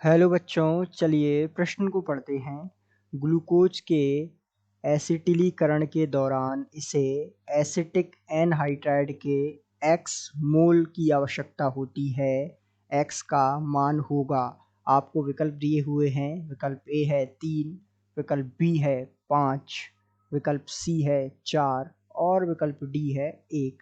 Hello बच्चों, चलिए प्रश्न को पढ़ते हैं। ग्लूकोज के एसिटिलीकरण के दौरान इसे एसिटिक एनहाइड्राइड के x मोल की आवश्यकता होती है। x का मान होगा, आपको विकल्प दिए हुए हैं। विकल्प ए है 3, विकल्प बी है 5, विकल्प सी है 4 और विकल्प डी है 1।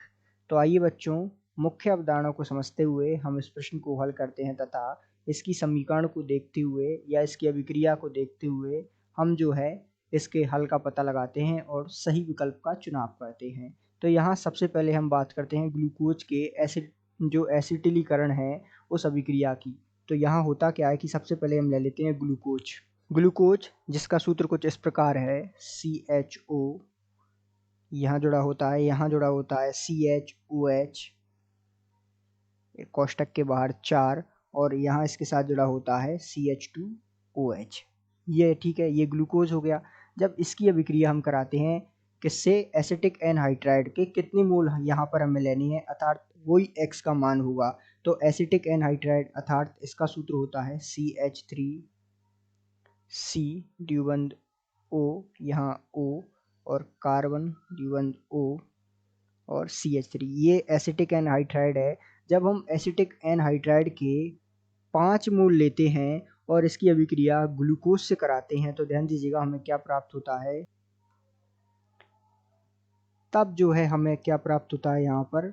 तो आइए बच्चों, मुख्य अवधारणा को समझते हुए हम इस प्रश्न को हल करते हैं तथा इसकी समीकरण को देखते हुए या इसकी अभिक्रिया को देखते हुए हम जो है इसके हल का पता लगाते हैं और सही विकल्प का चुनाव करते हैं। तो यहाँ सबसे पहले हम बात करते हैं ग्लूकोज के एसिटिलीकरण है उस अभिक्रिया की। तो यहाँ होता क्या है कि सबसे पहले हम ले लेते हैं ग्लूकोज जिसका सूत्र कुछ इस प्रकार है CHO, यहाँ जुड़ा होता है, यहाँ जुड़ा होता है CHOH, कोष्टक के बाहर 4 और यहाँ इसके साथ जुड़ा होता है CH2OH। ये ठीक है, ये ग्लूकोज हो गया। जब इसकी अभिक्रिया हम कराते हैं किससे, एसिटिक एनहाइड्राइड के कितनी मोल यहाँ पर हमें लेनी है, अर्थात वही x का मान होगा। तो एसिटिक एनहाइड्राइड अर्थात इसका सूत्र होता है CH3C द्विबंध O, यहाँ O और कार्बन द्विबंध O और CH3, ये एसिटिक एनहाइड्राइड है। जब हम एसिटिक एनहाइड्राइड के 5 मोल लेते हैं और इसकी अभिक्रिया ग्लूकोज से कराते हैं तो ध्यान दीजिएगा हमें क्या प्राप्त होता है। तब जो है हमें क्या प्राप्त होता है, यहाँ पर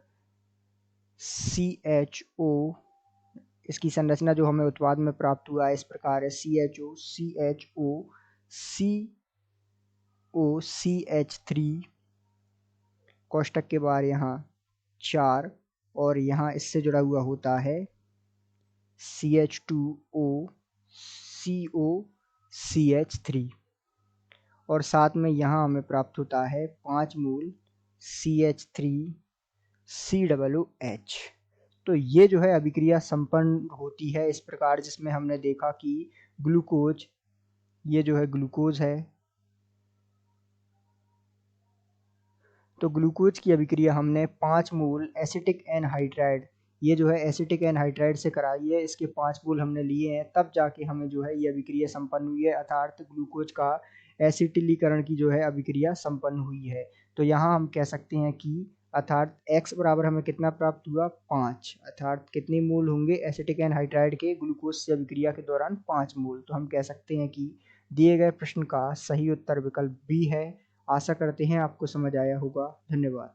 CHO, इसकी संरचना जो हमें उत्पाद में प्राप्त हुआ है इस प्रकार है CHO CH3, कोष्टक के बाहर यहाँ 4 और यहाँ इससे जुड़ा हुआ होता है CH2O CO CH3 और साथ में यहाँ हमें प्राप्त होता है 5 मोल CH3COOH। तो ये जो है अभिक्रिया संपन्न होती है इस प्रकार, जिसमें हमने देखा कि ग्लूकोज, ये जो है ग्लूकोज है, तो ग्लूकोज की अभिक्रिया हमने 5 मोल एसिटिक एनहाइड्राइड, ये जो है एसिटिक एनहाइड्राइड से कराई है, इसके 5 मोल हमने लिए हैं, तब जाके हमें जो है ये अभिक्रिया संपन्न हुई है, अर्थात ग्लूकोज का एसिटिलीकरण की जो है अभिक्रिया संपन्न हुई है। तो यहाँ हम कह सकते हैं कि अर्थात x बराबर हमें कितना प्राप्त हुआ, 5, अर्थात कितने मोल होंगे एसिटिक एनहाइड्राइड के ग्लूकोज से अभिक्रिया के दौरान 5 मोल। तो हम कह सकते हैं कि दिए गए प्रश्न का सही उत्तर विकल्प बी है। आशा करते हैं आपको समझ आया होगा। धन्यवाद।